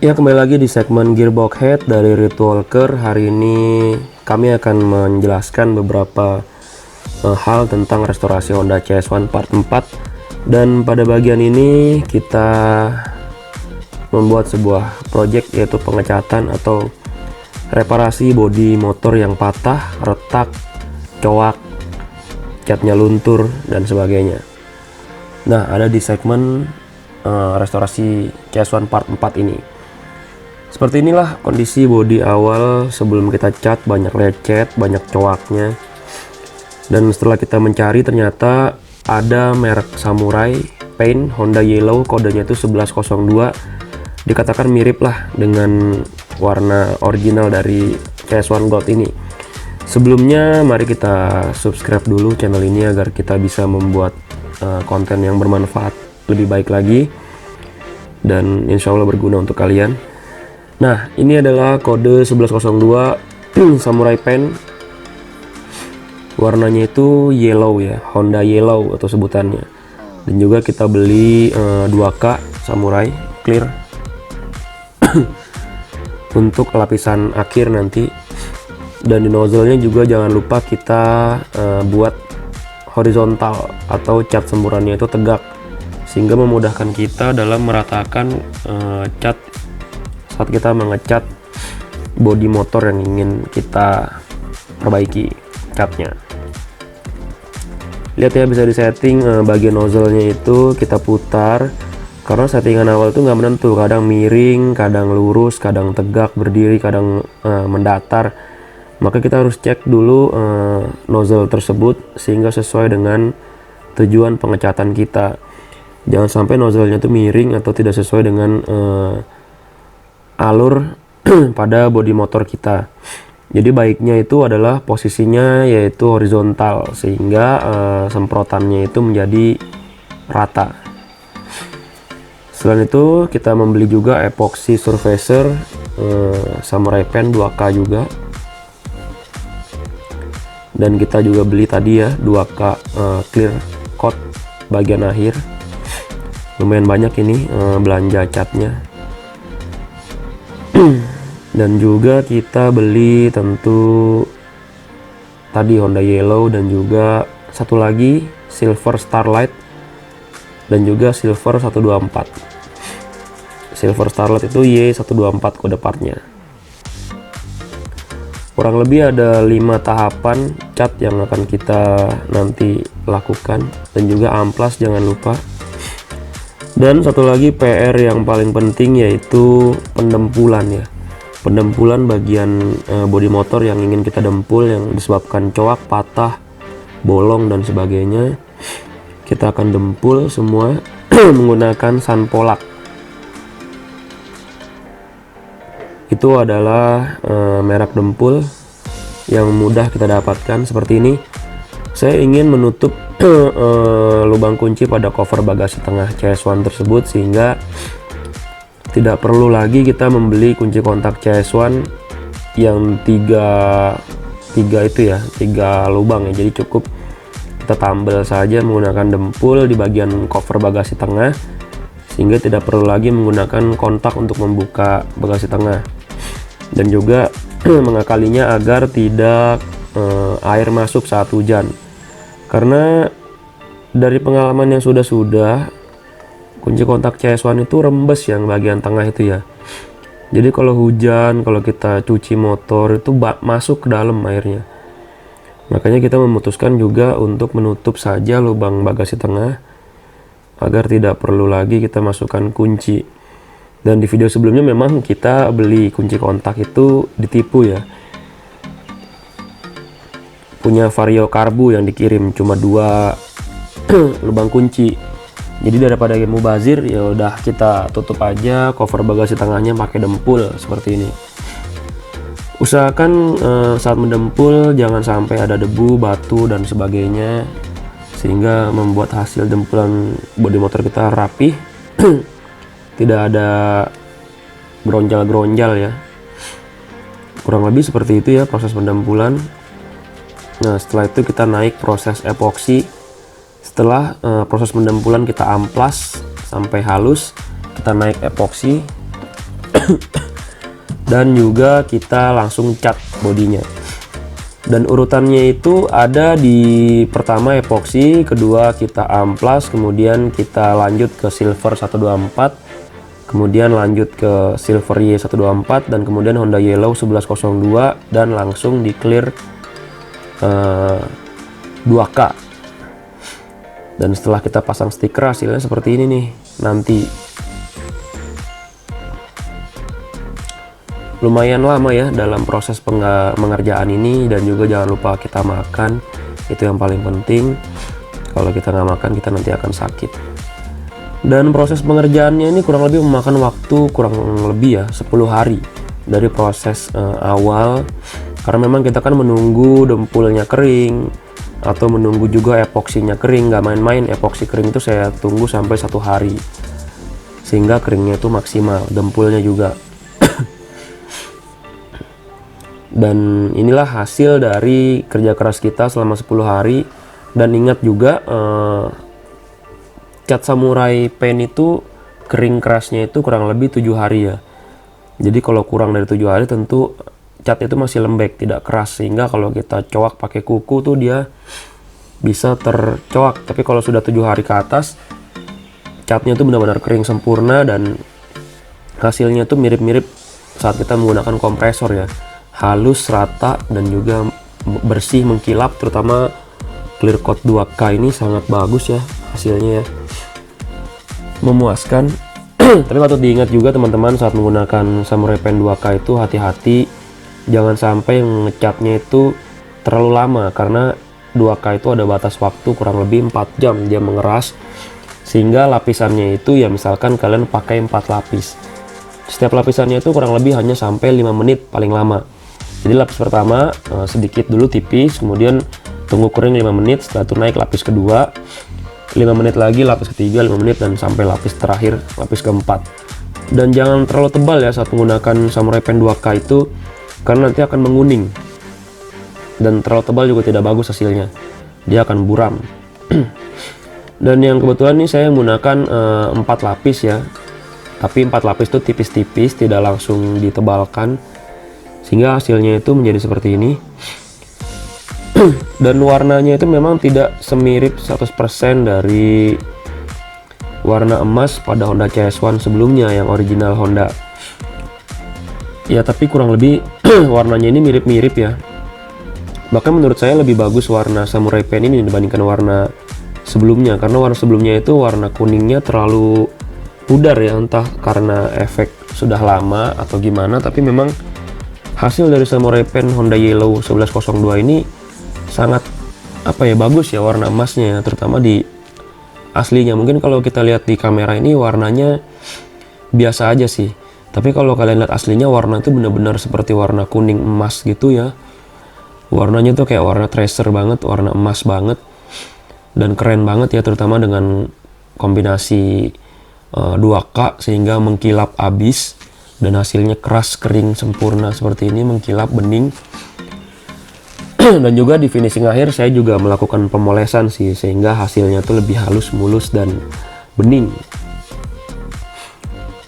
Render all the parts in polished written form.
Ya, kembali lagi di segmen Gearbox Head dari Ritwalker. Hari ini kami akan menjelaskan beberapa hal tentang restorasi Honda CS1 Part 4. Dan pada bagian ini kita membuat sebuah project, yaitu pengecatan atau reparasi bodi motor yang patah, retak, coak, catnya luntur, dan sebagainya. Nah, ada di segmen restorasi CS1 Part 4 ini. Seperti inilah kondisi bodi awal sebelum kita cat, banyak lecet, banyak coaknya. Dan setelah kita mencari, ternyata ada merek Samurai Paint Honda Yellow, kodenya itu 1102. Dikatakan mirip lah dengan warna original dari CS1 Gold ini. Sebelumnya mari kita subscribe dulu channel ini agar kita bisa membuat konten yang bermanfaat lebih baik lagi dan insya Allah berguna untuk kalian. Nah, ini adalah kode 1102 Samurai Paint. Warnanya itu yellow ya, Honda Yellow atau sebutannya. Dan juga kita beli 2K Samurai clear untuk lapisan akhir nanti. Dan di nozzle-nya juga jangan lupa kita buat horizontal atau cat semburannya itu tegak, sehingga memudahkan kita dalam meratakan cat saat kita mengecat bodi motor yang ingin kita perbaiki catnya. Lihat ya, bisa disetting bagian nozzle-nya itu kita putar, karena settingan awal itu nggak menentu, kadang miring, kadang lurus, kadang tegak berdiri, kadang mendatar. Maka kita harus cek dulu nozzle tersebut sehingga sesuai dengan tujuan pengecatan kita. Jangan sampai nozzle-nya itu miring atau tidak sesuai dengan alur pada bodi motor kita. Jadi baiknya itu adalah posisinya yaitu horizontal, sehingga semprotannya itu menjadi rata. Selain itu kita membeli juga epoxy surfacer Samurai Paint 2K juga. Dan kita juga beli tadi ya 2K clear coat bagian akhir. Lumayan banyak ini belanja catnya. Dan juga kita beli tentu tadi Honda Yellow, dan juga satu lagi Silver Starlight, dan juga Silver 124. Silver Starlight itu Y124 kode partnya. Kurang lebih ada 5 tahapan cat yang akan kita nanti lakukan, dan juga amplas jangan lupa. Dan satu lagi PR yang paling penting yaitu pendempulan ya. Pendempulan bagian bodi motor yang ingin kita dempul, yang disebabkan coak, patah, bolong dan sebagainya. Kita akan dempul semua menggunakan Sanpolak. Itu adalah merek dempul yang mudah kita dapatkan seperti ini. Saya ingin menutup lubang kunci pada cover bagasi tengah CS1 tersebut, sehingga tidak perlu lagi kita membeli kunci kontak CS1 yang tiga lubang ya. Jadi cukup kita tambal saja menggunakan dempul di bagian cover bagasi tengah, sehingga tidak perlu lagi menggunakan kontak untuk membuka bagasi tengah. Dan juga mengakalinya agar tidak air masuk saat hujan, karena dari pengalaman yang sudah kunci kontak CS1 itu rembes yang bagian tengah itu ya. Jadi kalau hujan, kalau kita cuci motor itu masuk ke dalam airnya. Makanya kita memutuskan juga untuk menutup saja lubang bagasi tengah agar tidak perlu lagi kita masukkan kunci. Dan di video sebelumnya memang kita beli kunci kontak itu ditipu ya. Punya Vario Karbu yang dikirim cuma 2 lubang kunci. Jadi daripada mubazir, ya udah kita tutup aja cover bagasi tengahnya pakai dempul seperti ini. Usahakan saat mendempul jangan sampai ada debu, batu dan sebagainya, sehingga membuat hasil dempulan bodi motor kita rapih. Tidak ada geronjal-geronjal ya. Kurang lebih seperti itu ya proses pendempulan. Nah, setelah itu kita naik proses epoksi. Setelah proses pendempulan kita amplas sampai halus, kita naik epoksi dan juga kita langsung cat bodinya. Dan urutannya itu ada di pertama epoxy, kedua kita amplas, kemudian kita lanjut ke silver 124, kemudian lanjut ke silver Y124, dan kemudian Honda Yellow 1102, dan langsung di clear 2K. Dan setelah kita pasang stiker, hasilnya seperti ini nih nanti. Lumayan lama ya dalam proses pengerjaan ini, dan juga jangan lupa kita makan, itu yang paling penting. Kalau kita nggak makan, kita nanti akan sakit. Dan proses pengerjaannya ini kurang lebih memakan waktu kurang lebih ya 10 hari dari proses awal, karena memang kita kan menunggu dempulnya kering atau menunggu juga epoksinya kering. Nggak main-main, epoksi kering itu saya tunggu sampai 1 hari sehingga keringnya itu maksimal, dempulnya juga. Dan inilah hasil dari kerja keras kita selama 10 hari. Dan ingat juga cat samurai paint itu kering kerasnya itu kurang lebih 7 hari ya. Jadi kalau kurang dari 7 hari tentu cat itu masih lembek, tidak keras, sehingga kalau kita coak pakai kuku tuh dia bisa tercoak. Tapi kalau sudah 7 hari ke atas, catnya itu benar-benar kering sempurna, dan hasilnya tuh mirip-mirip saat kita menggunakan kompresor ya. Halus, rata, dan juga bersih, mengkilap. Terutama clear coat 2K ini sangat bagus ya hasilnya ya, memuaskan. Tapi patut diingat juga teman-teman, saat menggunakan samurai paint 2K itu hati-hati, jangan sampai ngecatnya itu terlalu lama, karena 2K itu ada batas waktu kurang lebih 4 jam dia mengeras, sehingga lapisannya itu ya misalkan kalian pakai 4 lapis, setiap lapisannya itu kurang lebih hanya sampai 5 menit paling lama. Jadi lapis pertama sedikit dulu tipis, kemudian tunggu kering 5 menit, setelah itu naik lapis kedua 5 menit lagi, lapis ketiga 5 menit, dan sampai lapis terakhir, lapis keempat. Dan jangan terlalu tebal ya saat menggunakan samurai paint 2K itu, karena nanti akan menguning, dan terlalu tebal juga tidak bagus hasilnya, dia akan buram. Dan yang kebetulan nih saya menggunakan 4 lapis ya, tapi 4 lapis itu tipis-tipis, tidak langsung ditebalkan, sehingga hasilnya itu menjadi seperti ini. Dan warnanya itu memang tidak semirip 100% dari warna emas pada Honda CS1 sebelumnya yang original Honda ya, tapi kurang lebih warnanya ini mirip-mirip ya. Bahkan menurut saya lebih bagus warna samurai paint ini dibandingkan warna sebelumnya, karena warna sebelumnya itu warna kuningnya terlalu pudar ya, entah karena efek sudah lama atau gimana. Tapi memang hasil dari samurai paint Honda Yellow 1102 ini sangat bagus ya warna emasnya, terutama di aslinya. Mungkin kalau kita lihat di kamera ini warnanya biasa aja sih, tapi kalau kalian lihat aslinya warna itu benar-benar seperti warna kuning emas gitu ya. Warnanya tuh kayak warna tracer banget, warna emas banget, dan keren banget ya, terutama dengan kombinasi 2K sehingga mengkilap abis, dan hasilnya keras, kering, sempurna seperti ini, mengkilap, bening. Dan juga di finishing akhir saya juga melakukan pemolesan sih, sehingga hasilnya tuh lebih halus, mulus, dan bening.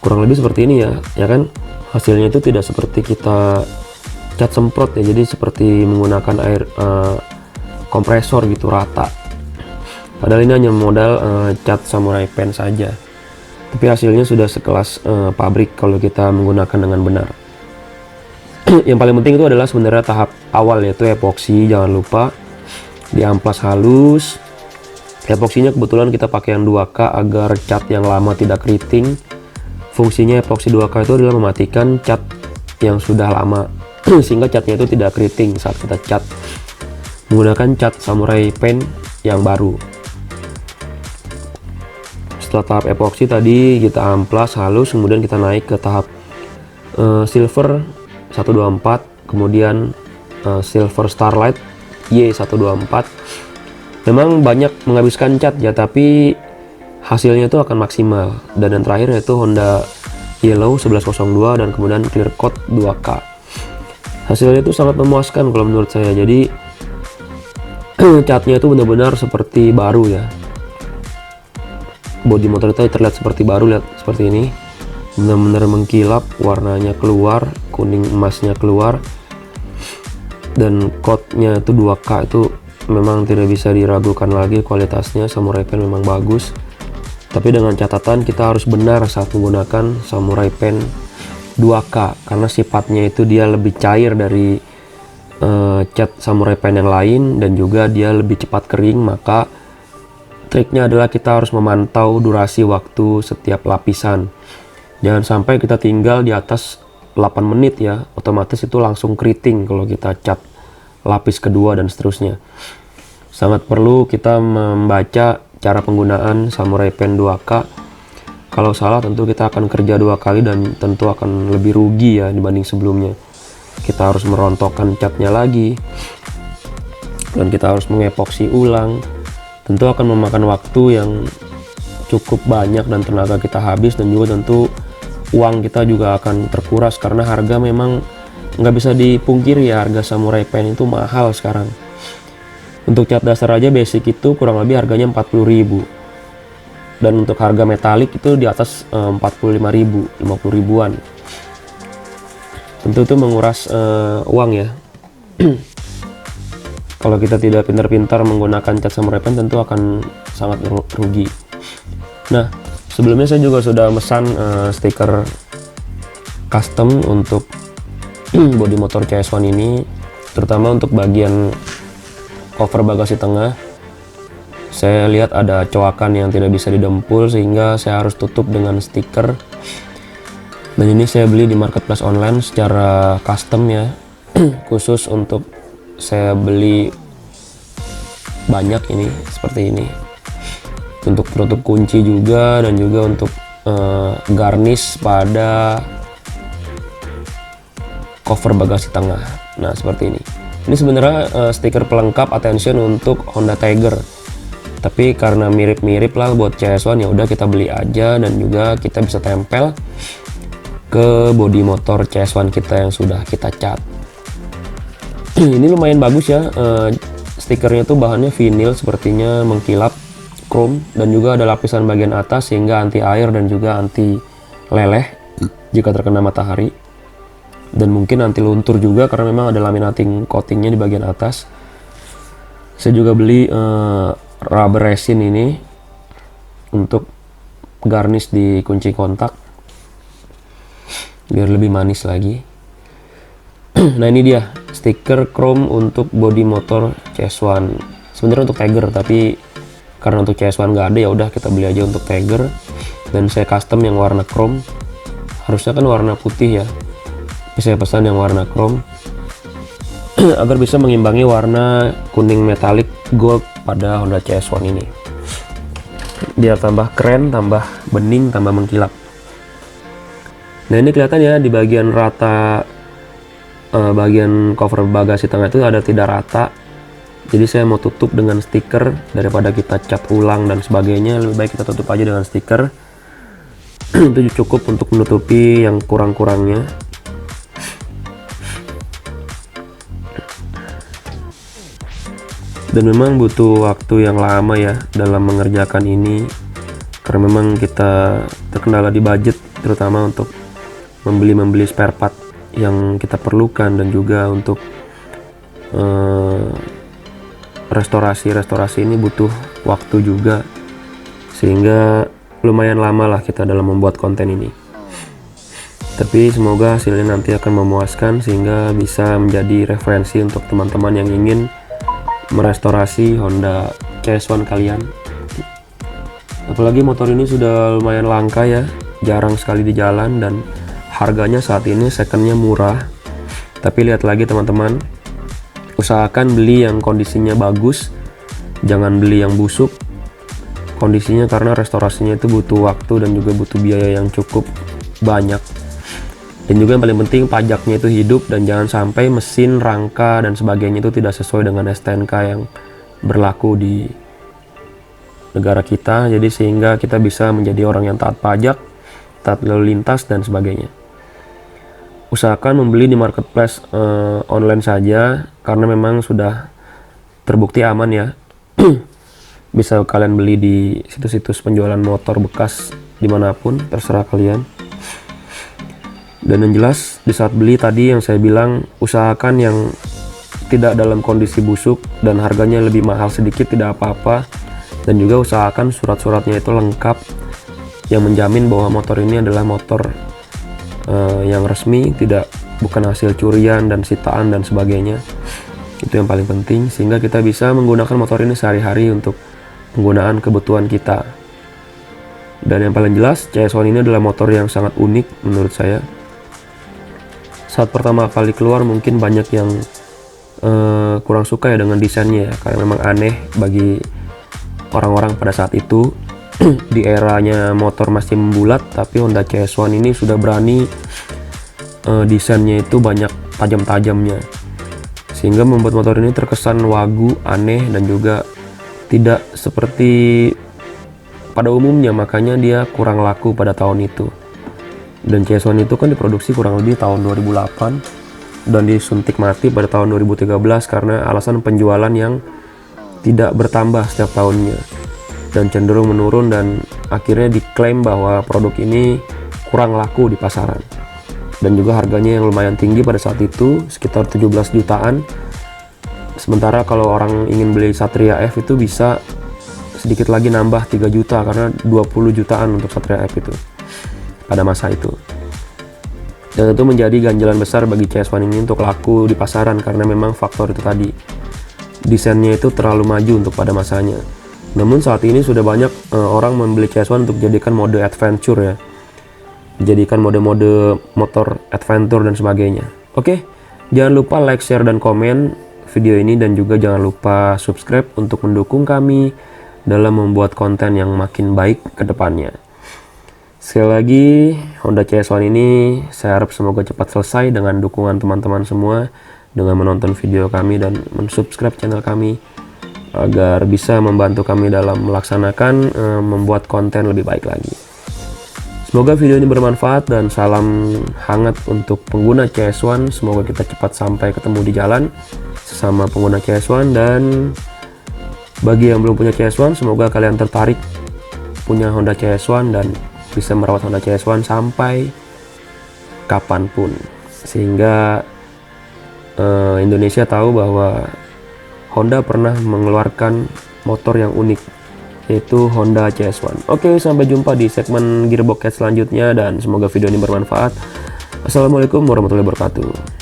Kurang lebih seperti ini ya kan. Hasilnya itu tidak seperti kita cat semprot ya, jadi seperti menggunakan air kompresor gitu, rata. Padahal ini hanya modal cat samurai paint saja, tapi hasilnya sudah sekelas pabrik kalau kita menggunakan dengan benar. Yang paling penting itu adalah sebenarnya tahap awal, yaitu epoksi. Jangan lupa diamplas halus. Epoksinya kebetulan kita pakai yang 2K agar cat yang lama tidak keriting. Fungsinya epoksi 2K itu adalah mematikan cat yang sudah lama sehingga catnya itu tidak keriting saat kita cat menggunakan cat samurai paint yang baru. Setelah tahap epoksi tadi kita amplas halus, kemudian kita naik ke tahap silver 124, kemudian silver starlight Y124. Memang banyak menghabiskan cat ya, tapi hasilnya itu akan maksimal. Dan yang terakhir yaitu Honda Yellow 1102 dan kemudian clear coat 2K. Hasilnya itu sangat memuaskan kalau menurut saya. Jadi catnya itu benar-benar seperti baru ya. Bodi motor itu terlihat seperti baru, lihat seperti ini. benar-benar mengkilap, warnanya keluar, kuning emasnya keluar, dan coatnya itu 2K, itu memang tidak bisa diragukan lagi kualitasnya. Samurai Pen memang bagus, tapi dengan catatan kita harus benar saat menggunakan Samurai Pen 2K, karena sifatnya itu dia lebih cair dari cat Samurai Pen yang lain, dan juga dia lebih cepat kering. Maka triknya adalah kita harus memantau durasi waktu setiap lapisan. Jangan sampai kita tinggal di atas 8 menit ya, otomatis itu langsung keriting kalau kita cat lapis kedua dan seterusnya. Sangat perlu kita membaca cara penggunaan Samurai Pen 2K. Kalau salah tentu kita akan kerja 2 kali dan tentu akan lebih rugi ya dibanding sebelumnya. Kita harus merontokkan catnya lagi, dan kita harus mengepoksi ulang. Tentu akan memakan waktu yang cukup banyak dan tenaga kita habis, dan juga tentu uang kita juga akan terkuras, karena harga memang nggak bisa dipungkiri ya, harga Samurai Pen itu mahal sekarang. Untuk cat dasar aja basic itu kurang lebih harganya 40.000, dan untuk harga metalik itu di atas 45.000, 50 ribuan. Tentu itu menguras uang ya. Kalau kita tidak pintar-pintar menggunakan cat Samurai Pen tentu akan sangat rugi. Nah, sebelumnya saya juga sudah mesan stiker custom untuk bodi motor CS1 ini, terutama untuk bagian cover bagasi tengah. Saya lihat ada coakan yang tidak bisa didempul, sehingga saya harus tutup dengan stiker. Dan ini saya beli di marketplace online secara custom ya, khusus untuk saya beli banyak ini, seperti ini, untuk penutup kunci juga, dan juga untuk garnish pada cover bagasi tengah. Nah, seperti ini. Ini sebenarnya stiker pelengkap attention untuk Honda Tiger, tapi karena mirip-mirip lah buat CS1, ya udah kita beli aja, dan juga kita bisa tempel ke bodi motor CS1 kita yang sudah kita cat. Ini lumayan bagus ya, stikernya tuh bahannya vinil, sepertinya mengkilap, chrome, dan juga ada lapisan bagian atas sehingga anti air dan juga anti leleh jika terkena matahari, dan mungkin anti luntur juga karena memang ada laminating coatingnya di bagian atas. Saya juga beli rubber resin ini untuk garnish di kunci kontak biar lebih manis lagi. Nah, ini dia stiker chrome untuk bodi motor CS1. Sebenarnya untuk Tiger, tapi karena untuk CS1 nggak ada, ya udah kita beli aja untuk Tiger. Dan saya custom yang warna chrome. Harusnya kan warna putih ya, tapi saya pesan yang warna chrome agar bisa mengimbangi warna kuning metalik gold pada Honda CS1 ini. Dia tambah keren, tambah bening, tambah mengkilap. Nah, ini kelihatan ya di bagian rata, bagian cover bagasi tengah itu ada tidak rata. Jadi saya mau tutup dengan stiker daripada kita cat ulang dan sebagainya. Lebih baik kita tutup aja dengan stiker. Itu cukup untuk menutupi yang kurang-kurangnya. Dan memang butuh waktu yang lama ya dalam mengerjakan ini, karena memang kita terkendala di budget, terutama untuk membeli spare part yang kita perlukan, dan juga untuk restorasi ini butuh waktu juga, sehingga lumayan lama lah kita dalam membuat konten ini. Tapi semoga hasilnya nanti akan memuaskan, sehingga bisa menjadi referensi untuk teman-teman yang ingin merestorasi Honda CS1 kalian. Apalagi motor ini sudah lumayan langka ya, jarang sekali di jalan, dan harganya saat ini secondnya murah. Tapi lihat lagi teman-teman, usahakan beli yang kondisinya bagus, jangan beli yang busuk kondisinya, karena restorasinya itu butuh waktu dan juga butuh biaya yang cukup banyak. Dan juga yang paling penting, pajaknya itu hidup, dan jangan sampai mesin, rangka, dan sebagainya itu tidak sesuai dengan STNK yang berlaku di negara kita. Jadi sehingga kita bisa menjadi orang yang taat pajak, taat lalu lintas, dan sebagainya. Usahakan membeli di marketplace online saja, karena memang sudah terbukti aman ya. Bisa kalian beli di situs-situs penjualan motor bekas dimanapun, terserah kalian. Dan yang jelas di saat beli tadi yang saya bilang, usahakan yang tidak dalam kondisi busuk dan harganya lebih mahal sedikit tidak apa-apa, dan juga usahakan surat-suratnya itu lengkap yang menjamin bahwa motor ini adalah motor yang resmi, bukan hasil curian dan sitaan dan sebagainya. Itu yang paling penting, sehingga kita bisa menggunakan motor ini sehari-hari untuk penggunaan kebutuhan kita. Dan yang paling jelas, CS1 ini adalah motor yang sangat unik menurut saya. Saat pertama kali keluar mungkin banyak yang kurang suka ya dengan desainnya ya, karena memang aneh bagi orang-orang pada saat itu. Di eranya motor masih membulat, tapi Honda CS1 ini sudah berani desainnya itu banyak tajam-tajamnya, sehingga membuat motor ini terkesan wagu, aneh, dan juga tidak seperti pada umumnya. Makanya dia kurang laku pada tahun itu. Dan CS1 itu kan diproduksi kurang lebih tahun 2008 dan disuntik mati pada tahun 2013 karena alasan penjualan yang tidak bertambah setiap tahunnya dan cenderung menurun, dan akhirnya diklaim bahwa produk ini kurang laku di pasaran. Dan juga harganya yang lumayan tinggi pada saat itu, sekitar 17 jutaan. Sementara kalau orang ingin beli Satria F itu bisa sedikit lagi nambah 3 juta karena 20 jutaan untuk Satria F itu pada masa itu. Dan itu menjadi ganjalan besar bagi CS1 ini untuk laku di pasaran karena memang faktor itu tadi. Desainnya itu terlalu maju untuk pada masanya. Namun saat ini sudah banyak orang membeli CS1 untuk jadikan mode adventure ya. Jadikan mode-mode motor adventure dan sebagainya. Oke, jangan lupa like, share, dan komen video ini, dan juga jangan lupa subscribe untuk mendukung kami dalam membuat konten yang makin baik ke depannya. Sekali lagi, Honda CS1 ini saya harap semoga cepat selesai dengan dukungan teman-teman semua dengan menonton video kami dan mensubscribe channel kami agar bisa membantu kami dalam melaksanakan membuat konten lebih baik lagi. Semoga video ini bermanfaat dan salam hangat untuk pengguna CS1. Semoga kita cepat sampai ketemu di jalan sesama pengguna CS1, dan bagi yang belum punya CS1 semoga kalian tertarik punya Honda CS1 dan bisa merawat Honda CS1 sampai kapanpun, sehingga Indonesia tahu bahwa Honda pernah mengeluarkan motor yang unik, yaitu Honda CS1. Oke, sampai jumpa di segmen Gearbox selanjutnya dan semoga video ini bermanfaat. Assalamualaikum warahmatullahi wabarakatuh.